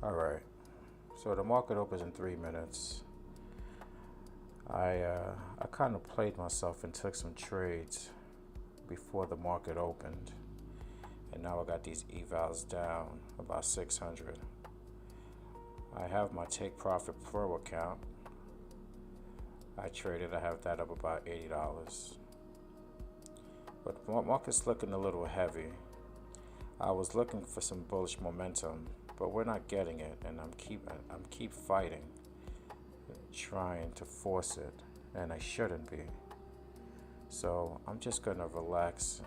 All right, so the market opens in 3 minutes. I kind of played myself and took some trades before the market opened, and now I got these evals down about 600. I have my Take Profit Pro account. I traded. I have that up about $80, but the market's looking a little heavy. I was looking for some bullish momentum, but we're not getting it, and I'm keep fighting, trying to force it, and I shouldn't be. So I'm just gonna relax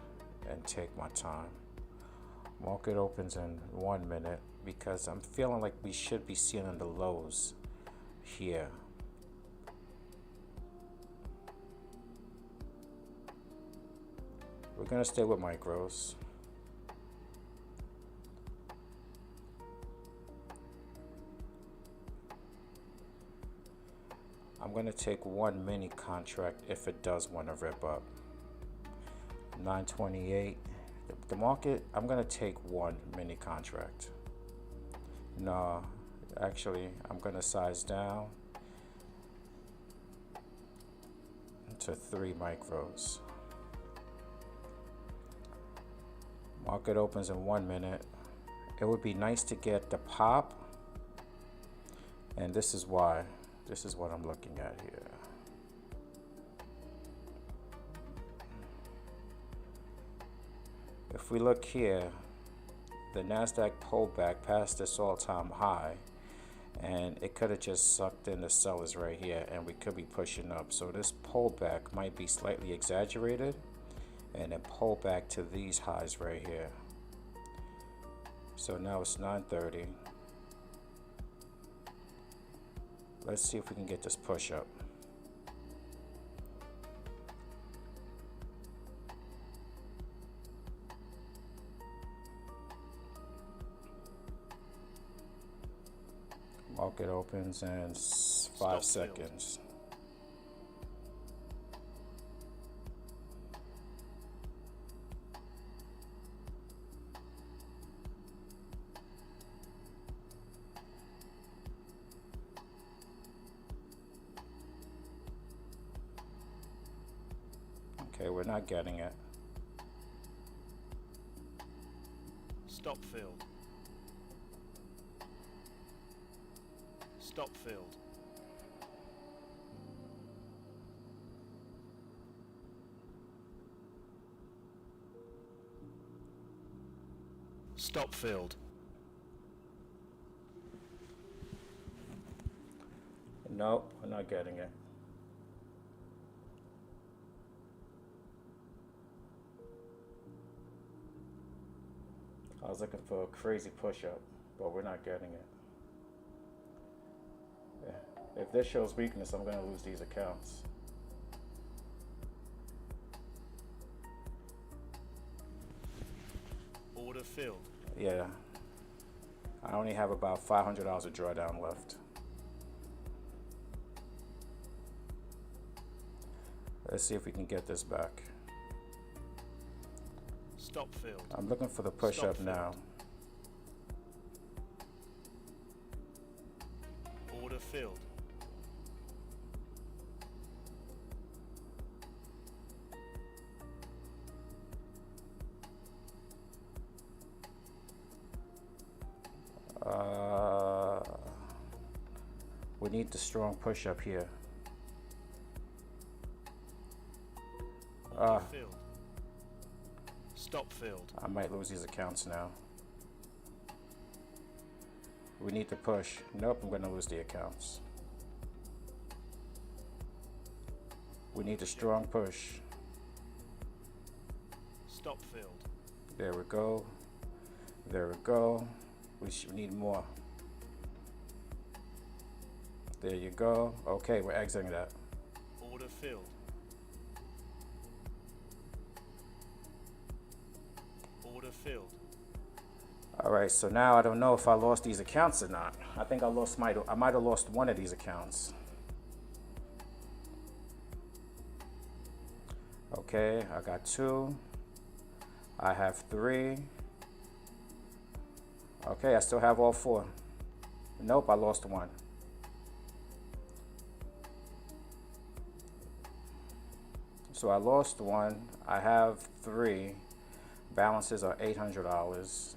and take my time. Market opens in 1 minute because I'm feeling like we should be seeing the lows here. We're gonna stay with micros. I'm going to take one mini contract if it does want to rip up. 928. The market, I'm going to take one mini contract. No, actually, I'm going to size down to 3 micros. Market opens in 1 minute. It would be nice to get the pop, and this is why. This is what I'm looking at here. If we look here, the NASDAQ pulled back past this all-time high, and it could have just sucked in the sellers right here, and we could be pushing up. So this pullback might be slightly exaggerated, and then pull back to these highs right here. So now it's 9:30. Let's see if we can get this push up. Market opens in 5 seconds. Okay, we're not getting it. Stop filled. Stop filled. Stop filled. No, we're not getting it. I was looking for a crazy push-up, but we're not getting it. Yeah. If this shows weakness, I'm going to lose these accounts. Order filled. Yeah. I only have about $500 of drawdown left. Let's see if we can get this back. Stop filled. I'm looking for the push-up now. Order filled. We need the strong push-up here. Order filled. Stop filled. I might lose these accounts now. We need to push. Nope, I'm going to lose the accounts. We need a strong push. Stop filled. There we go. There we go. We need more. There you go. Okay, we're exiting that. Order filled. Order filled. All right, so now I don't know if I lost these accounts or not. I think I might have lost one of these accounts. Okay, I got 2. I have 3. Okay, I still have all 4. Nope, I lost one. So I lost one. I have three. Balances are $800.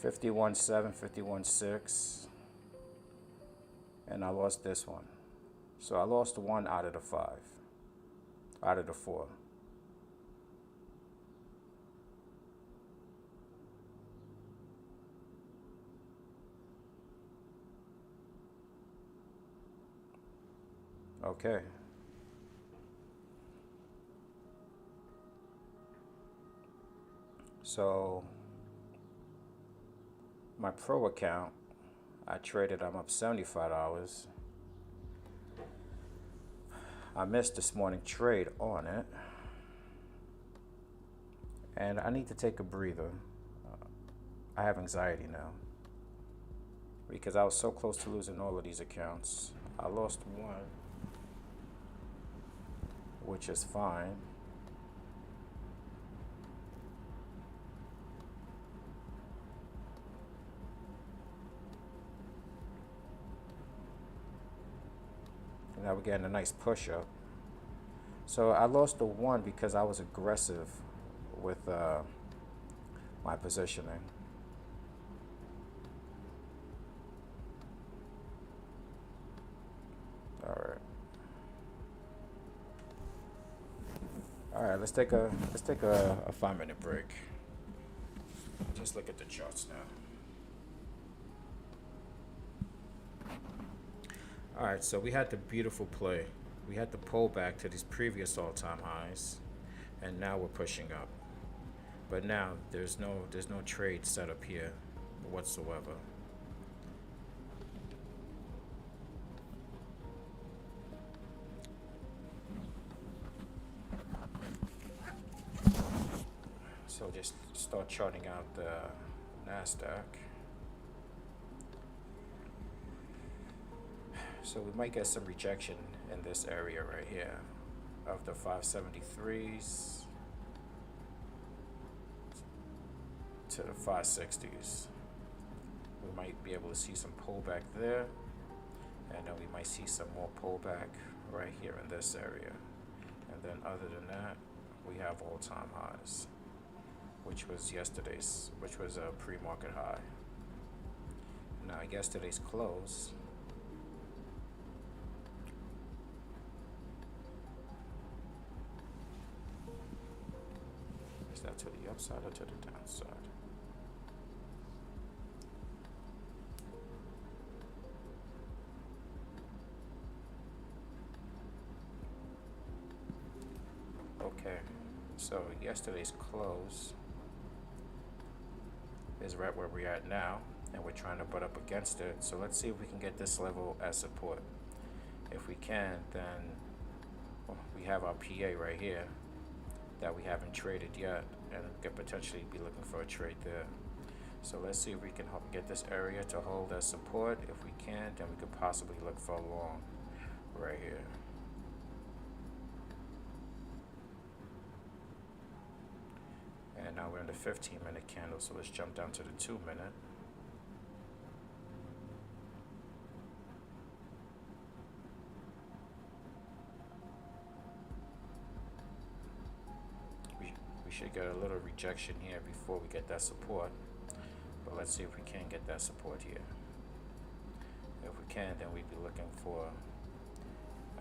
51.7, 51.6. And I lost this one. So I lost one out of the five. Out of the four. Okay. So my pro account, I traded, I'm up $75. I missed this morning trade on it. And I need to take a breather. I have anxiety now. Because I was so close to losing all of these accounts. I lost one, which is fine. Now we're getting a nice push up. So I lost the one because I was aggressive with my positioning. All right, let's take a 5-minute break. Just look at the charts now. All right, so we had the beautiful play. We had the pullback to these previous all-time highs, and now we're pushing up. But now there's no trade set up here whatsoever. So just start charting out the NASDAQ. So we might get some rejection in this area right here of the 573s to the 560s. We might be able to see some pullback there, and then we might see some more pullback right here in this area. And then other than that, we have all-time highs, which was yesterday's, which was a pre-market high. Now yesterday's close, is that to the upside or to the downside? Okay, so yesterday's close is right where we're at now, and we're trying to butt up against it. So let's see if we can get this level as support. If we can, then we have our PA right here that we haven't traded yet, and we could potentially be looking for a trade there. So let's see if we can get this area to hold as support. If we can, then we could possibly look for a long right here. And now we're in the 15-minute candle, so let's jump down to the 2-minute. We should get a little rejection here before we get that support, but let's see if we can get that support here. If we can, then we'd be looking for,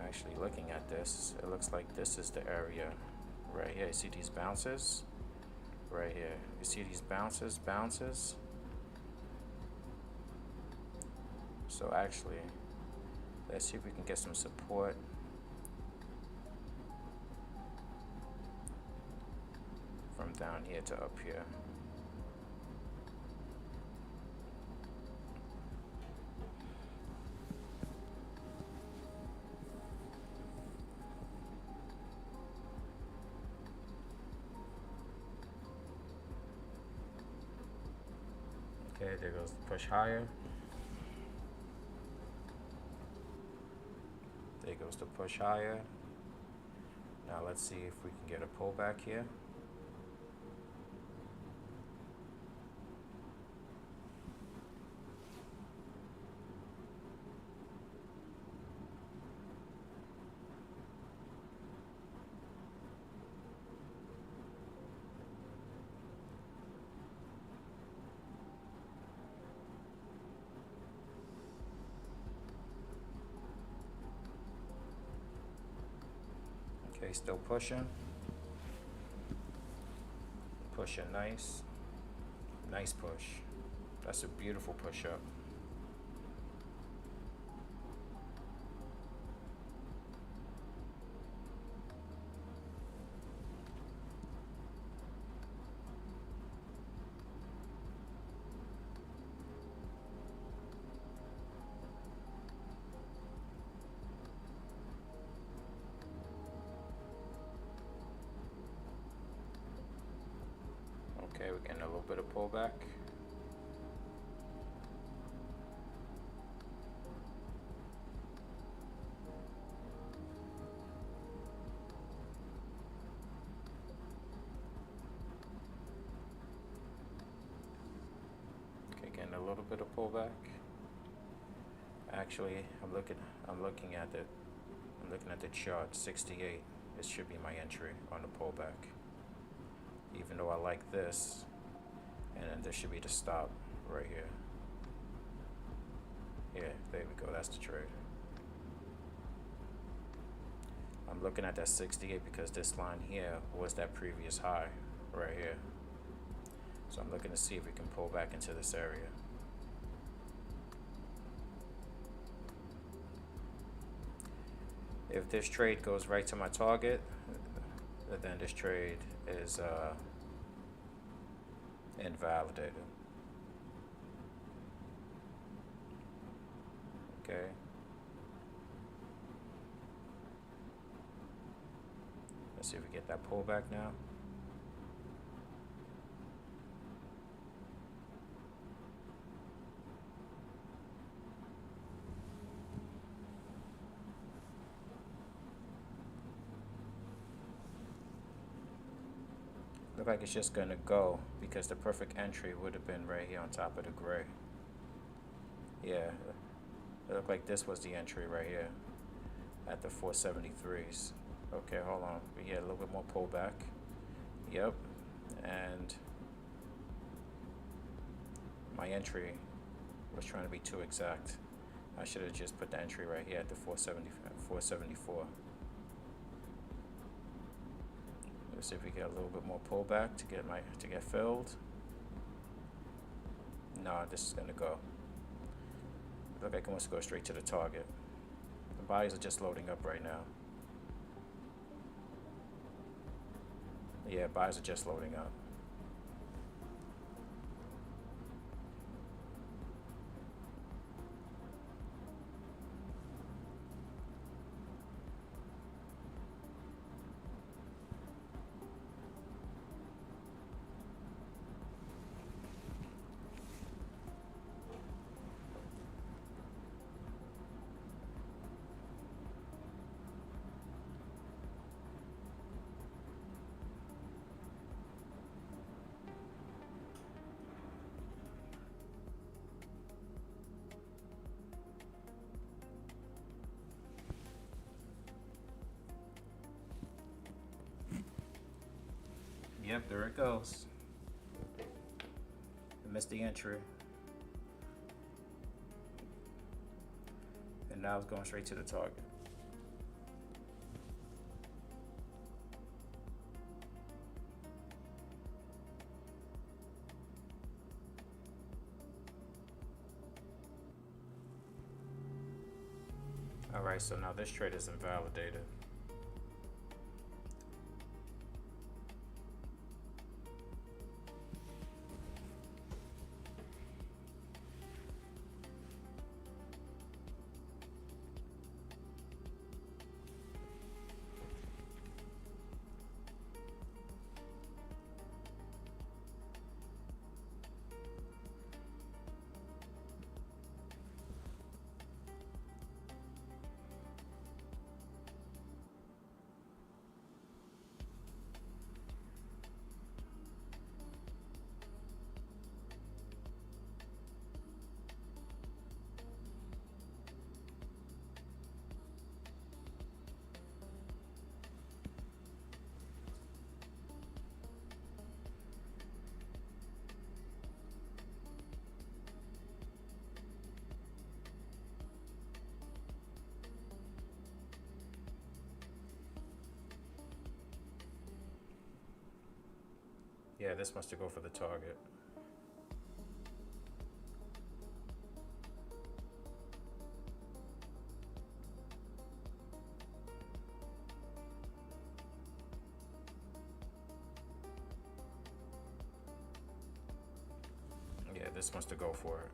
actually looking at this, it looks like this is the area right here. You see these bounces? Right here, you see these bounces. So actually, let's see if we can get some support from down here to up here. Okay, there goes the push higher. There goes the push higher. Now let's see if we can get a pullback here. Okay, still pushing. Pushing nice. Nice push. That's a beautiful push up. Okay, we're getting a little bit of pullback. Okay, getting a little bit of pullback. Actually, I'm looking at the chart. 68. This should be my entry on the pullback. Even though I like this, and then this should be the stop right here. Yeah, there we go. That's the trade. I'm looking at that 68 because this line here was that previous high right here. So I'm looking to see if we can pull back into this area. If this trade goes right to my target, then this trade is invalidated. Okay. Let's see if we get that pullback now. Look like it's just gonna go because the perfect entry would have been right here on top of the gray. Yeah, it looked like this was the entry right here at the 473s. Okay, hold on. We get a little bit more pullback. Yep, and my entry was trying to be too exact. I should have just put the entry right here at the 474. Let's see if we get a little bit more pullback to get filled. No, this is gonna go. Look like it wants to go straight to the target. The buyers are just loading up right now. Yeah, buyers are just loading up. Yep, there it goes. I missed the entry. And now it's going straight to the target. Alright, so now this trade is invalidated. Yeah, this wants to go for the target. Yeah, this wants to go for it.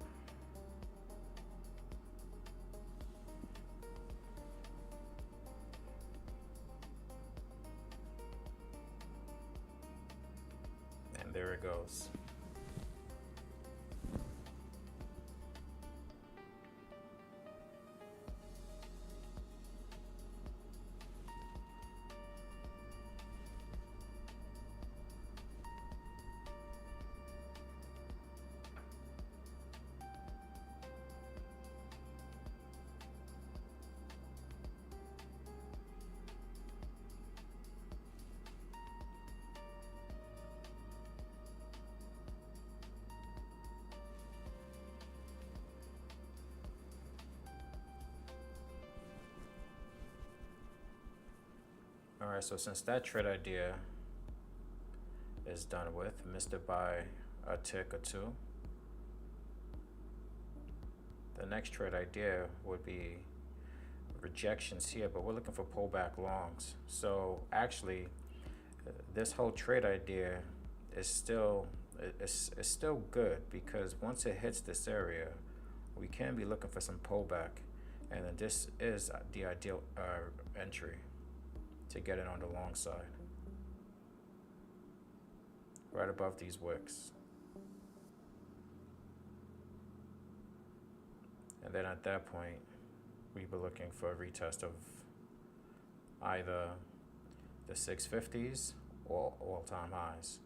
And there it goes. All right, so since that trade idea is done with, missed it by a tick or two, the next trade idea would be rejections here, but we're looking for pullback longs. So actually, this whole trade idea is still good, because once it hits this area, we can be looking for some pullback, and then this is the ideal entry to get it on the long side, right above these wicks. And then at that point, we'd be looking for a retest of either the 650s or all-time highs.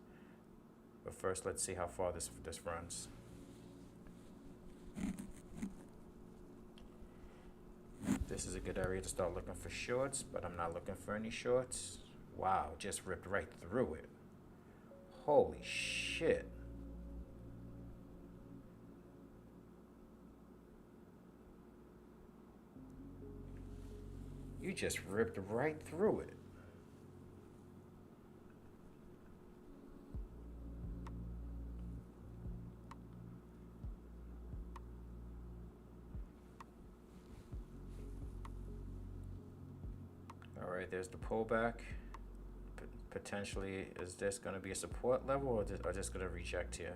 But first, let's see how far this runs. This is a good area to start looking for shorts, but I'm not looking for any shorts. Wow, just ripped right through it. Holy shit. You just ripped right through it. All right, there's the pullback. Potentially, is this going to be a support level, or just going to reject here?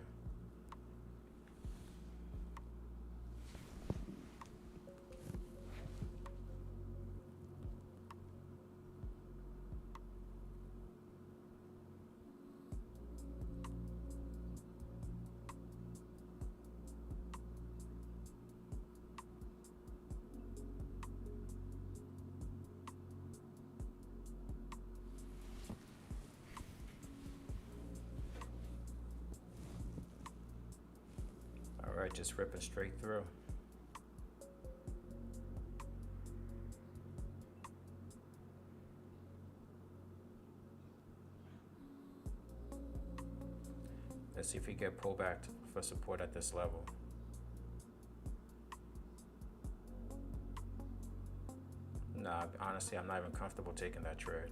All right, just ripping straight through. Let's see if we get pullback for support at this level. Nah, honestly, I'm not even comfortable taking that trade.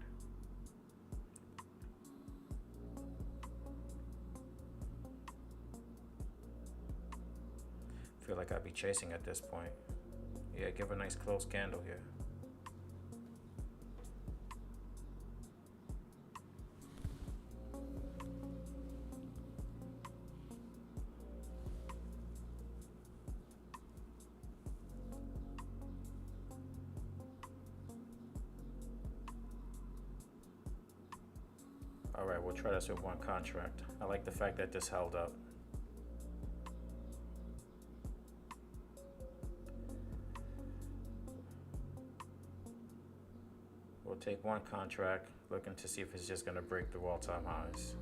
Feel like I'd be chasing at this point. Yeah, give a nice close candle here. All right, we'll try this with one contract. I like the fact that this held up. We'll take one contract, looking to see if it's just going to break through all-time highs.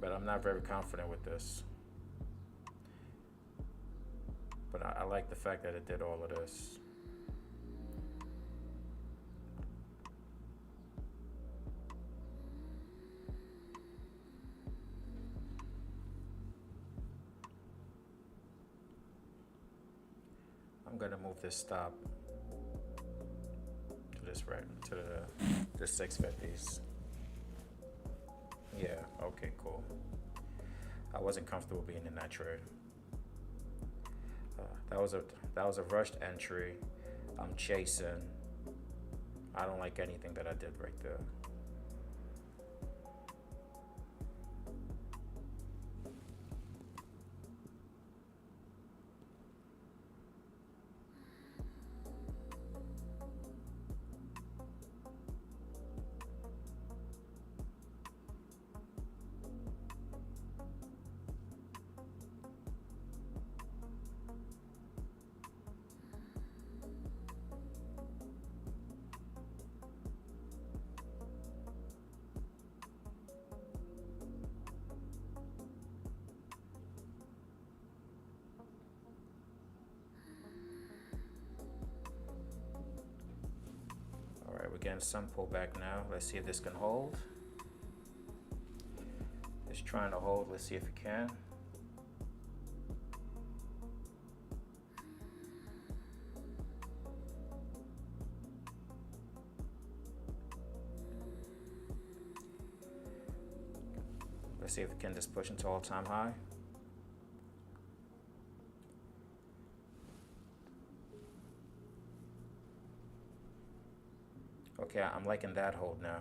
But I'm not very confident with this. But I like the fact that it did all of this. I'm gonna move this stop to the this right to the 650s. Yeah, okay, cool. I wasn't comfortable being in that trade. That was a rushed entry. I'm chasing. I don't like anything that I did right there. All right, we're getting some pullback now. Let's see if this can hold. It's trying to hold. Let's see if it can. Let's see if it can just push into all-time high. Okay, I'm liking that hold now.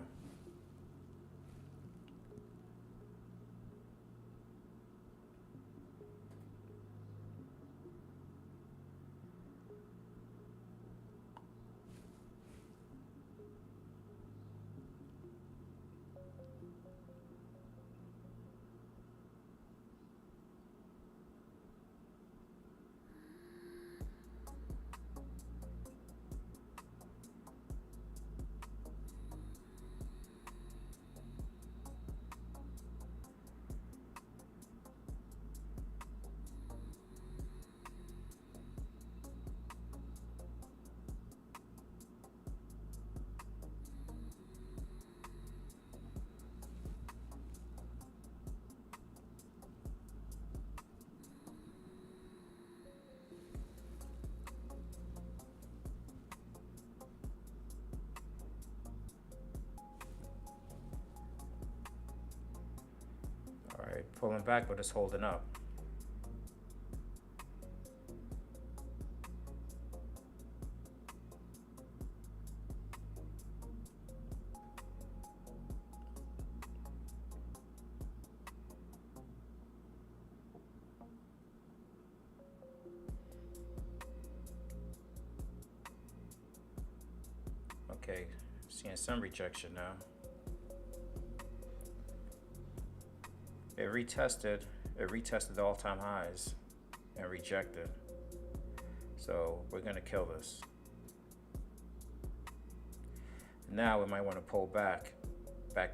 All right, pulling back, but it's holding up. Okay, seeing some rejection now. It retested the all-time highs and rejected. So we're gonna kill this. Now we might want to pull back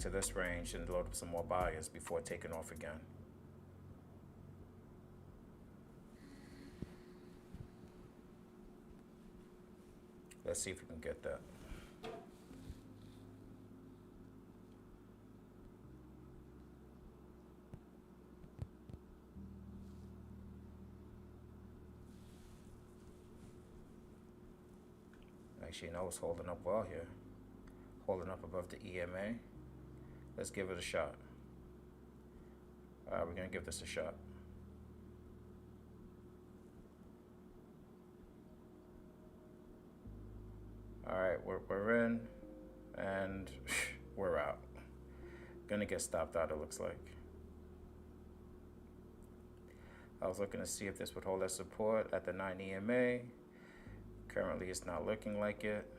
to this range and load up some more buyers before taking off again. Let's see if we can get that. Actually, no, it's holding up well here. Holding up above the EMA. Let's give it a shot. We're gonna give this a shot. All right, we're in, and we're out. Gonna get stopped out, it looks like. I was looking to see if this would hold as support at the 9 EMA. Currently, it's not looking like it.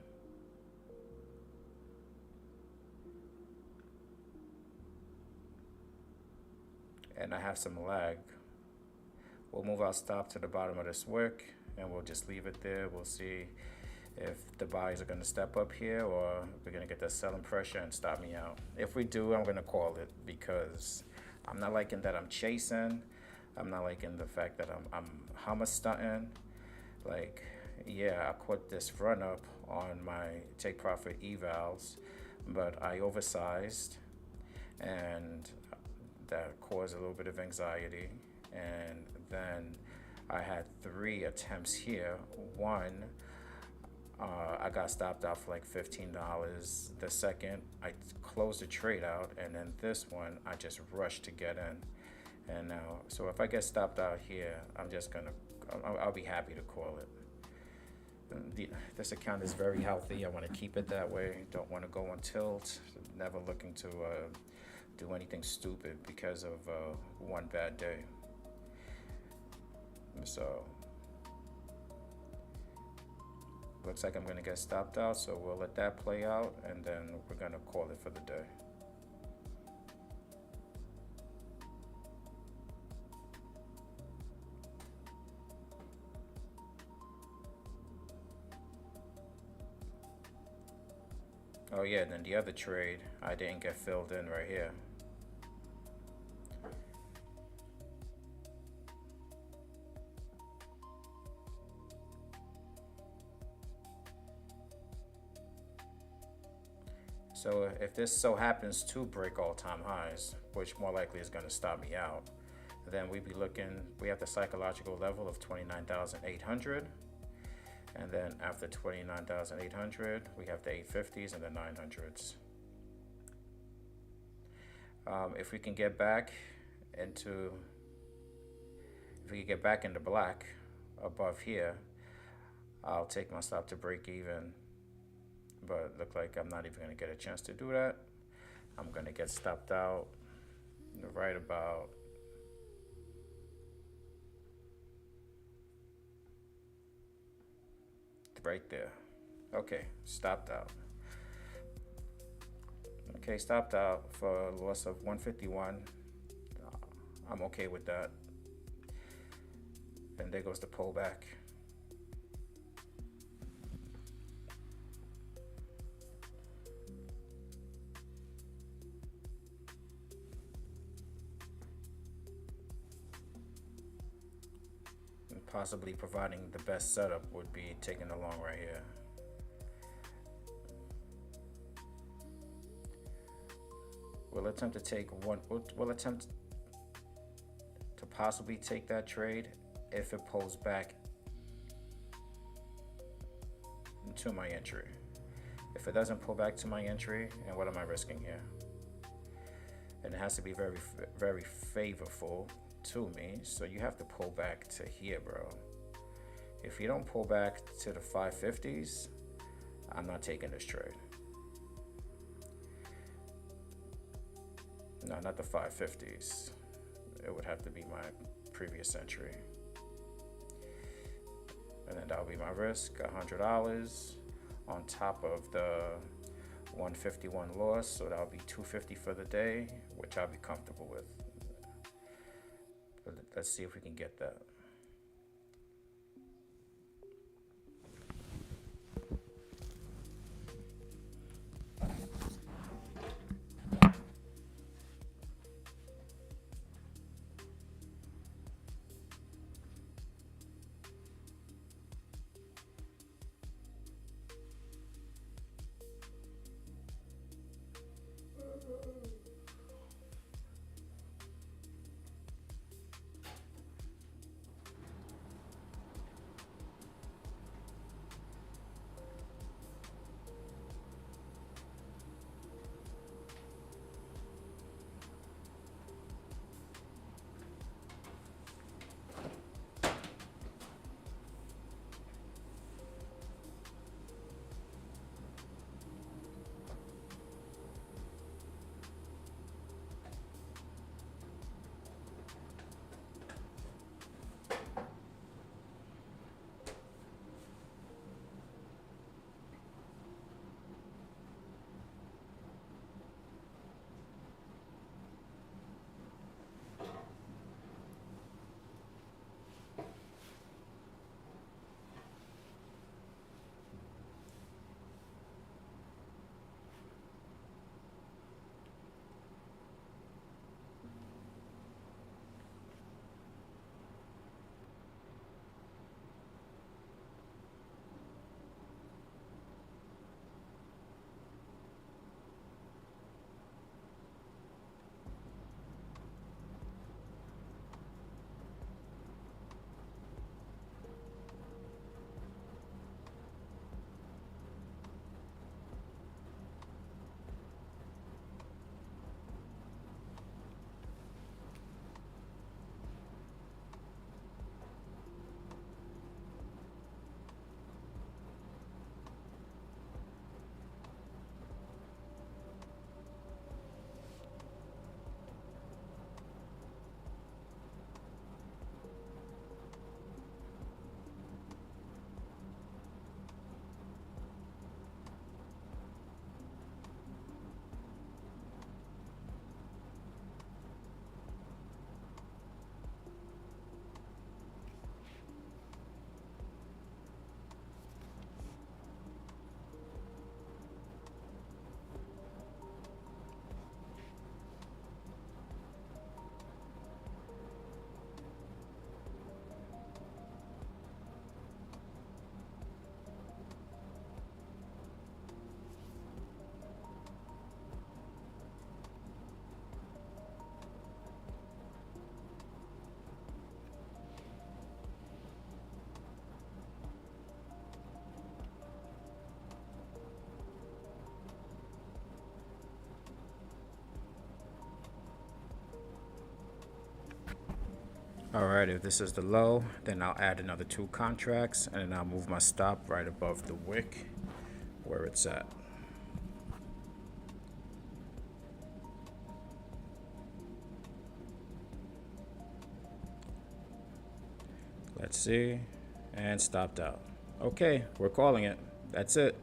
And I have some lag. We'll move our stop to the bottom of this wick, and we'll just leave it there. We'll see if the buyers are going to step up here, or we're going to get that selling pressure and stop me out. If we do, I'm going to call it, because I'm not liking that I'm chasing. I'm not liking the fact that I'm hammer stunting. Like, yeah, I caught this run up on my take profit evals, but I oversized, and that caused a little bit of anxiety. And then I had 3 attempts here. One, I got stopped out for like $15. The second I closed the trade out, and then this one I just rushed to get in. And now, so if I get stopped out here, I'm just gonna, I'll be happy to call it. This account is very healthy. I want to keep it that way. Don't want to go on tilt. Never looking to do anything stupid because of one bad day. So looks like I'm gonna get stopped out, so we'll let that play out, and then we're gonna call it for the day. Oh yeah, then the other trade I didn't get filled in right here. So if this so happens to break all-time highs, which more likely is going to stop me out, then we have the psychological level of 29,800. And then after 29,800, we have the 850s and the 900s. If we can get back into black above here, I'll take my stop to break even. But look like I'm not even going to get a chance to do that. I'm going to get stopped out right about right there. Okay, stopped out. Okay, stopped out for a loss of 151. I'm okay with that. And there goes the pullback. Possibly providing the best setup would be taking the long right here. We'll attempt to take one. We'll attempt to possibly take that trade if it pulls back to my entry. If it doesn't pull back to my entry, and what am I risking here? And it has to be very, very favorable to me, so you have to pull back to here, bro. If you don't pull back to the 550s, I'm not taking this trade. No, not the 550s. It would have to be my previous entry, and then that'll be my risk, $100 on top of the 151 loss, so that'll be 250 for the day, which I'll be comfortable with. Let's see if we can get that. Alright, if this is the low, then I'll add another 2 contracts, and then I'll move my stop right above the wick where it's at. Let's see, and stopped out. Okay, we're calling it. That's it.